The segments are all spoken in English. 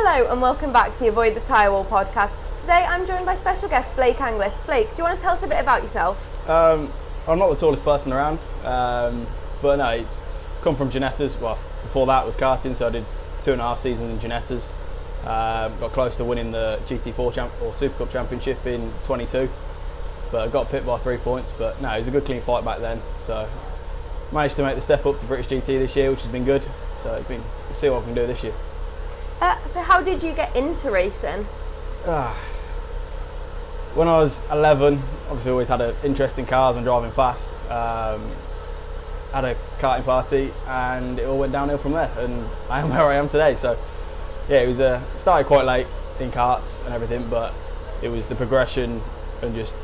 Hello and welcome back to the Avoid the Tyrewall podcast. Today I'm joined by special guest Blake Angliss. Blake, do you want to tell us a bit about yourself? I'm not the tallest person around, but no, it's come from Ginetta's. Well, before that was karting, so I did 2.5 seasons in Ginetta's. Got close to winning the GT4 or Super Cup Championship in 22, but I got pipped by 3 points. But no, it was a good clean fight back then, so managed to make the step up to British GT this year, which has been good. So we'll see what I can do this year. So how did you get into racing? When I was 11, obviously always had an interest in cars and driving fast. Had a karting party and it all went downhill from there, and I am where I am today. So yeah, it was started quite late in karts and everything, but it was the progression and just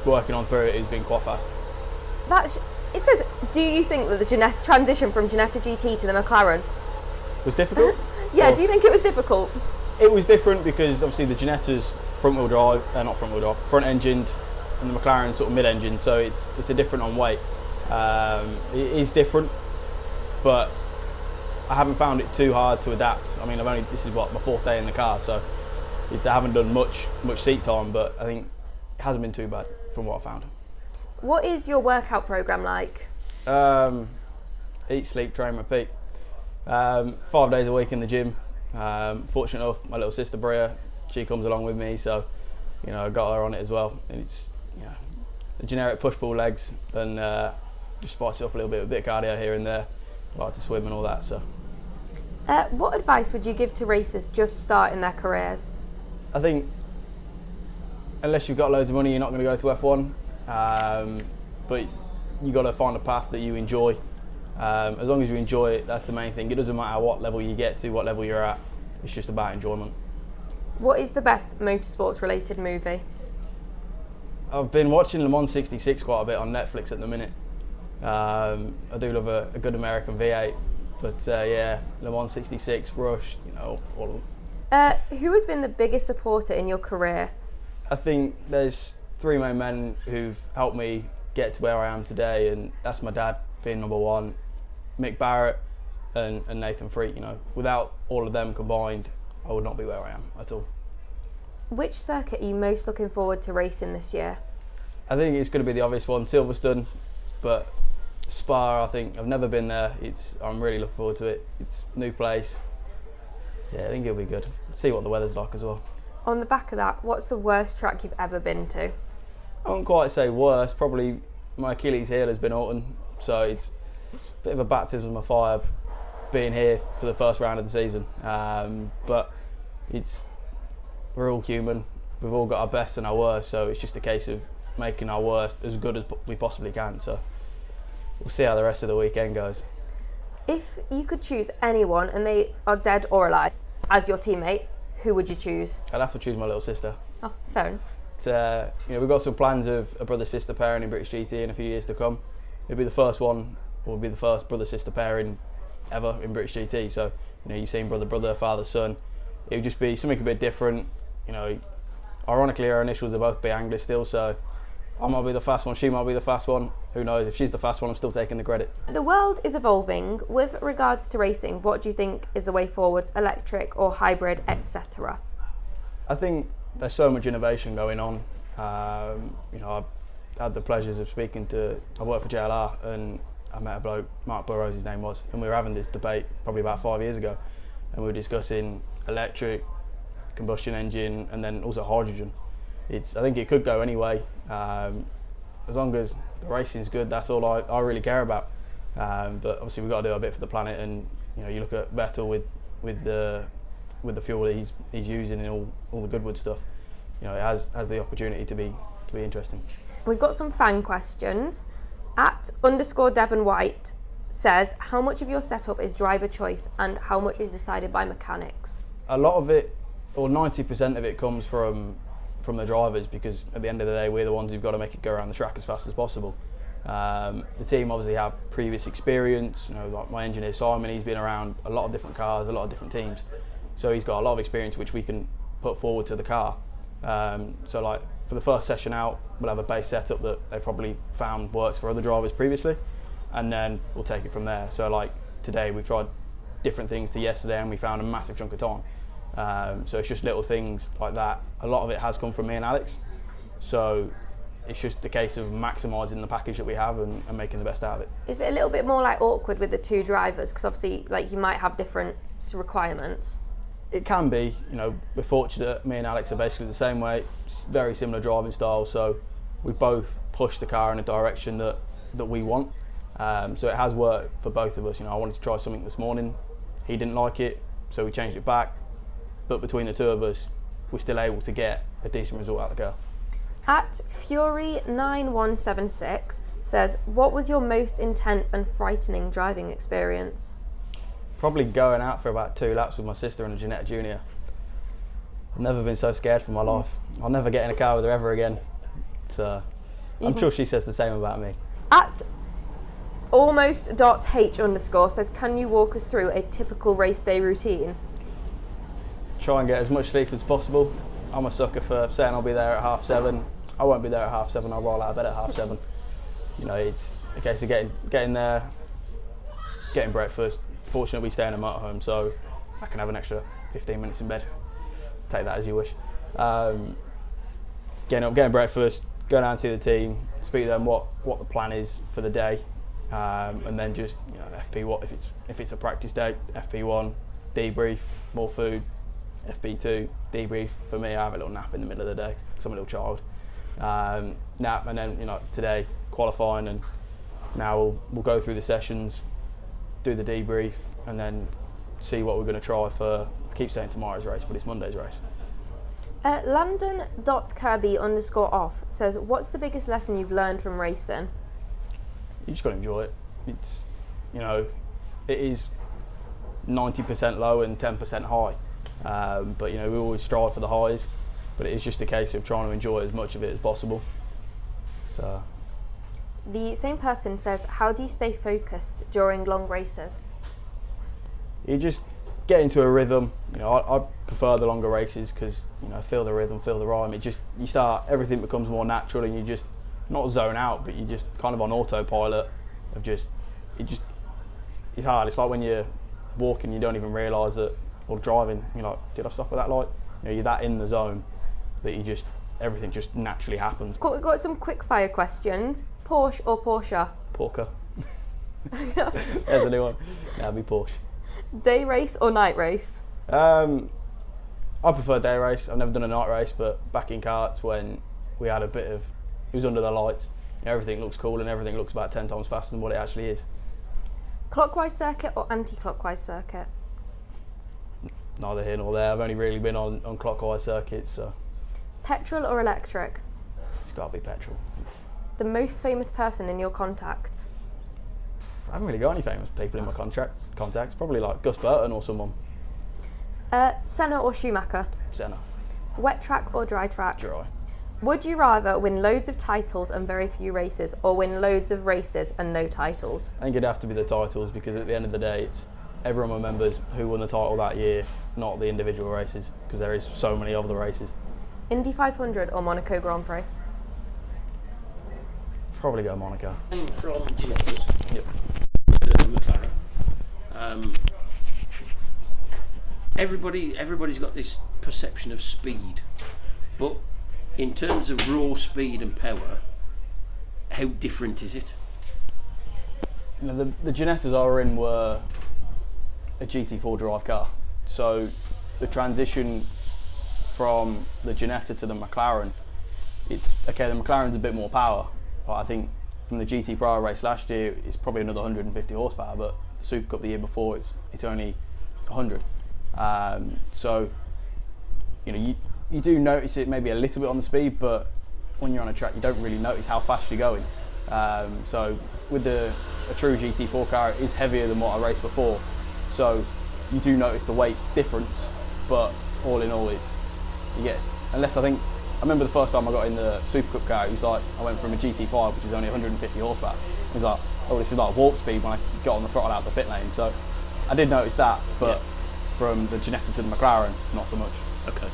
working on through it has been quite fast. It says, do you think that the transition from Ginetta GT to the Mclaren Was difficult? Yeah, do you think it was difficult? It was different because obviously the Ginetta's front engined, and the McLaren's sort of mid-engine, so it's a different on weight. It is different, but I haven't found it too hard to adapt. I mean, this is my 4th day in the car, so I haven't done much seat time, but I think it hasn't been too bad from what I found. What is your workout programme like? Eat, sleep, train, repeat. 5 days a week in the gym. Fortunate enough, my little sister Bria, she comes along with me, so I got her on it as well. And it's the generic push-pull legs, and just spice it up a little bit with a bit of cardio here and there. I like to swim and all that. So, what advice would you give to racers just starting their careers? I think unless you've got loads of money, you're not going to go to F1. But you got to find a path that you enjoy. As long as you enjoy it, that's the main thing. It doesn't matter what level you get to, what level you're at. It's just about enjoyment. What is the best motorsports related movie? I've been watching Le Mans 66 quite a bit on Netflix at the minute. I do love a good American V8, but yeah, Le Mans 66, Rush, all of them. Who has been the biggest supporter in your career? I think there's 3 main men who've helped me get to where I am today, and that's my dad being number 1, Mick Barrett and Nathan Freet. Without all of them combined, I would not be where I am at all. Which circuit are you most looking forward to racing this year? I think it's going to be the obvious one, Silverstone, but Spa, I think I've never been there. I'm really looking forward to it. It's a new place. Yeah, I think it'll be good. See what the weather's like as well. On the back of that, what's the worst track you've ever been to? I wouldn't quite say worst. Probably my Achilles heel has been Oulton, so it's a bit of a baptism of fire being here for the first round of the season. But we're all human. We've all got our best and our worst, so it's just a case of making our worst as good as we possibly can. So we'll see how the rest of the weekend goes. If you could choose anyone, and they are dead or alive, as your teammate, who would you choose? I'd have to choose my little sister. Oh, fair enough. We've got some plans of a brother-sister pairing in British GT in a few years to come. It'll be the first one, or be the first brother-sister pairing ever in British GT. So, you've seen brother-brother, father-son. It would just be something a bit different. Ironically, our initials are both Angliss still, so I might be the fast one, she might be the fast one. Who knows? If she's the fast one, I'm still taking the credit. The world is evolving. With regards to racing, what do you think is the way forward, electric or hybrid, etc.? I think there's so much innovation going on. I've had the pleasures of I worked for JLR, and I met a bloke, Mark Burrows his name was, and we were having this debate probably about 5 years ago, and we were discussing electric, combustion engine, and then also hydrogen. I think it could go anyway. As long as the racing's good, that's all I really care about. But obviously we've got to do a bit for the planet, and you look at Vettel with the fuel that he's using and all the Goodwood stuff. It has the opportunity to be interesting. We've got some fan questions. @_Devon White says, how much of your setup is driver choice and how much is decided by mechanics? A lot of it, or 90% of it, comes from the drivers, because at the end of the day we're the ones who've got to make it go around the track as fast as possible. The team obviously have previous experience. Like my engineer Simon, he's been around a lot of different cars, a lot of different teams, so he's got a lot of experience which we can put forward to the car. So like for the first session out, we'll have a base setup that they probably found works for other drivers previously, and then we'll take it from there. So like today we've tried different things to yesterday, and we found a massive chunk of time. So it's just little things like that. A lot of it has come from me and Alex. So it's just the case of maximising the package that we have and making the best out of it. Is it a little bit more like awkward with the two drivers? Because obviously, like, you might have different requirements. It can be. You know, we're fortunate. Me and Alex are basically the same way. Very similar driving style. So we both push the car in a direction that we want. So it has worked for both of us. You know, I wanted to try something this morning. He didn't like it, so we changed it back. But between the two of us, we're still able to get a decent result out of the car. At Fury9176 says, what was your most intense and frightening driving experience? Probably going out for about 2 laps with my sister and a Ginetta Junior. I've never been so scared for my life. I'll never get in a car with her ever again. So I'm sure she says the same about me. At almost.h_ says, can you walk us through a typical race day routine? Try and get as much sleep as possible. I'm a sucker for saying I'll be there at 7:30. I won't be there at 7:30. I'll roll out of bed at 7:30. You know, it's a case of getting there, getting breakfast. Fortunately, we stay in a motorhome, so I can have an extra 15 minutes in bed. Take that as you wish. Getting up, getting breakfast, go down and see the team, speak to them what the plan is for the day, and then just, you know, FP1 if it's a practice day, FP1 debrief, more food. FP2 debrief. For me, I have a little nap in the middle of the day because I'm a little child. Nap, and then, you know, today qualifying, and now we'll go through the sessions, do the debrief, and then see what we're going to try for. I keep saying tomorrow's race, but it's Monday's race. Landon.kirby_off says, what's the biggest lesson you've learned from racing? You just got to enjoy it. It's, you know, it is 90% low and 10% high. But, you know, we always strive for the highs, but it is just a case of trying to enjoy as much of it as possible. So the same person says, how do you stay focused during long races? You just get into a rhythm. You know, I prefer the longer races because, you know, feel the rhythm, feel the rhyme. Everything becomes more natural, and you just not zone out, but you just kind of on autopilot of it's hard. It's like when you're walking, you don't even realise that. Or driving, you're like, did I stop at that light? You know, you're that in the zone that everything just naturally happens. We've got some quick fire questions. Porsche or Porsche? Porker. There's a new one. Yeah, it'll be Porsche. Day race or night race? I prefer day race. I've never done a night race, but back in karts when we had it was under the lights, you know, everything looks cool and everything looks about 10 times faster than what it actually is. Clockwise circuit or anti-clockwise circuit? Neither here nor there. I've only really been on clockwise circuits. So. Petrol or electric? It's got to be petrol. The most famous person in your contacts? I haven't really got any famous people in my contacts. Probably like Gus Burton or someone. Senna or Schumacher? Senna. Wet track or dry track? Dry. Would you rather win loads of titles and very few races, or win loads of races and no titles? I think it'd have to be the titles, because at the end of the day, everyone remembers who won the title that year, not the individual races, because there is so many of the races. Indy 500 or Monaco Grand Prix? Probably go Monaco. I'm from Ginetta's. Yep. Mclaren. Everybody's got this perception of speed, but in terms of raw speed and power, how different is it? You know, the Ginettas I were in were a GT4 drive car, so the transition from the Ginetta to the McLaren, it's okay. The McLaren's a bit more power, but I think from the GT Pro race last year, it's probably another 150 horsepower. But the Super Cup the year before, it's only 100. So you know, you do notice it maybe a little bit on the speed, but when you're on a track, you don't really notice how fast you're going. So with a true GT4 car, it is heavier than what I raced before. So you do notice the weight difference, but all in all, I remember the first time I got in the Super Cup car, it was like I went from a GT5, which is only 150 horsepower. It was like, oh, this is like warp speed when I got on the throttle out the pit lane. So I did notice that, but from the Ginetta to the McLaren, not so much. Okay.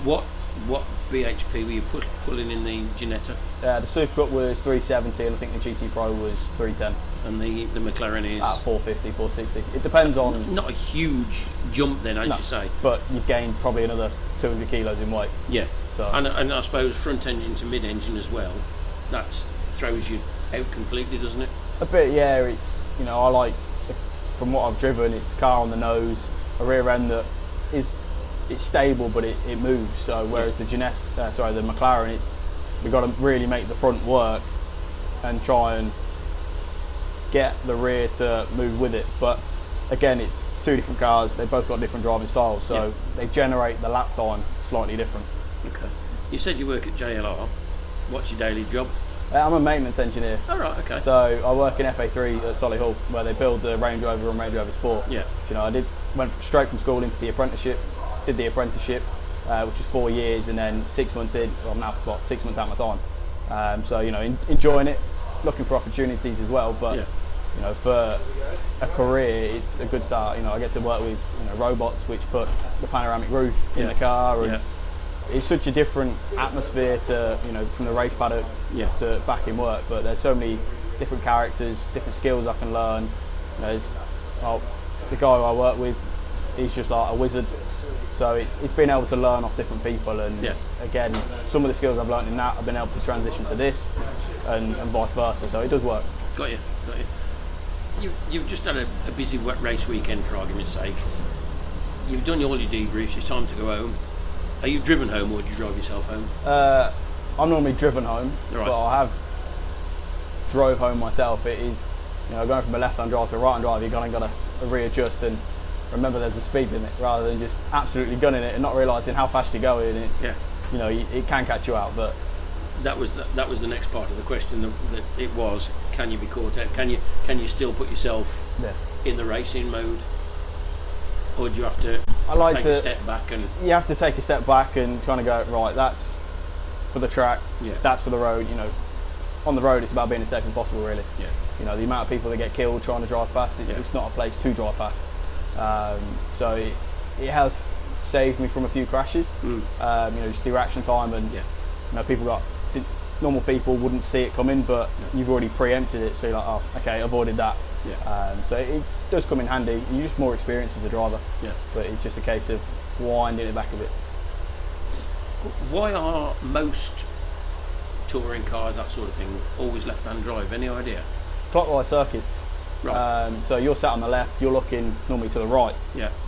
What What BHP were you pulling in the Ginetta? The Super Cup was 370 and I think the GT Pro was 310. And the McLaren is? At 450, 460. It depends on... Not a huge jump then, as you say. But you've gained probably another 200 kilos in weight. Yeah. So. And I suppose front engine to mid engine as well, that throws you out completely, doesn't it? A bit, yeah. It's, you know, I like, from what I've driven, it's car on the nose, a rear end that is... It's stable, but it moves. So whereas the McLaren, we've got to really make the front work and try and get the rear to move with it. But again, it's two different cars. They've both got different driving styles, so they generate the lap time slightly different. Okay. You said you work at JLR. What's your daily job? I'm a maintenance engineer. Oh, right, okay. So I work in FA3 at Solihull, where they build the Range Rover and Range Rover Sport. Yeah. You know, went straight from school into the apprenticeship. Did the apprenticeship, which was 4 years, and then 6 months in, well, I'm now 6 months out of my time. So, you know, enjoying it, looking for opportunities as well. But, you know, for a career, it's a good start. You know, I get to work with, you know, robots which put the panoramic roof in the car. And it's such a different atmosphere to, you know, from the race paddock to back in work. But there's so many different characters, different skills I can learn. You know, the guy who I work with, he's just like a wizard. So it's been able to learn off different people, and again, some of the skills I've learned in that, I've been able to transition to this, and vice versa. So it does work. Got you. You've just had a busy race weekend, for argument's sake. You've done all your debriefs. It's time to go home. Are you driven home, or do you drive yourself home? I'm normally driven home, but I have drove home myself. It is, you know, going from a left-hand drive to a right-hand drive, you're going to readjust and remember there's a speed limit, rather than just absolutely gunning it and not realising how fast you're going. You know, it can catch you out. But that was the next part of the question. That it was, can you be caught out? Can you still put yourself in the racing mode, or do you have to take a step back? And you have to take a step back and kind of go, right, that's for the track, that's for the road. You know, on the road it's about being as safe as possible, really. You know, the amount of people that get killed trying to drive fast, it's not a place to drive fast. So it has saved me from a few crashes. You know, just the reaction time, and you know, normal people wouldn't see it coming, but you've already preempted it, so you're like, oh, okay, avoided that. So it does come in handy. You're just more experienced as a driver. So it's just a case of winding it back a bit. Why are most touring cars, that sort of thing, always left-hand drive? Any idea? Clockwise circuits. Right. So you're sat on the left, you're looking normally to the right.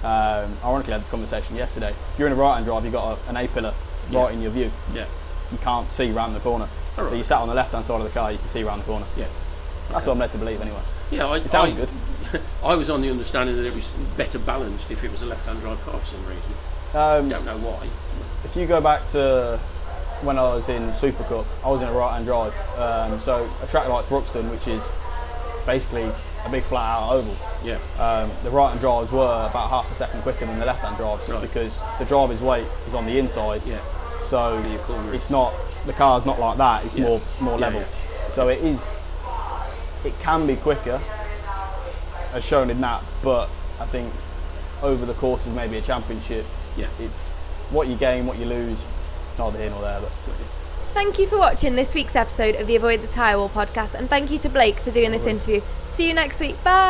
Ironically, I had this conversation yesterday. If you're in a right-hand drive, you've got an A-pillar right in your view. You can't see round the corner. So you sat on the left-hand side of the car, you can see round the corner. That's what I'm led to believe anyway. It sounds good. I was on the understanding that it was better balanced if it was a left-hand drive car for some reason. Don't know why. If you go back to when I was in Super Cup, I was in a right-hand drive. So a track like Thruxton, which is basically a big flat out oval. The right hand drives were about half a second quicker than the left hand drives, because the driver's weight is on the inside. So it's not, the car's not like that, it's more level. So it can be quicker, as shown in that, but I think over the course of maybe a championship, it's what you gain, what you lose, neither here nor there. But thank you for watching this week's episode of the Avoid the Tyrewall podcast, and thank you to Blake for doing this interview. See you next week. Bye.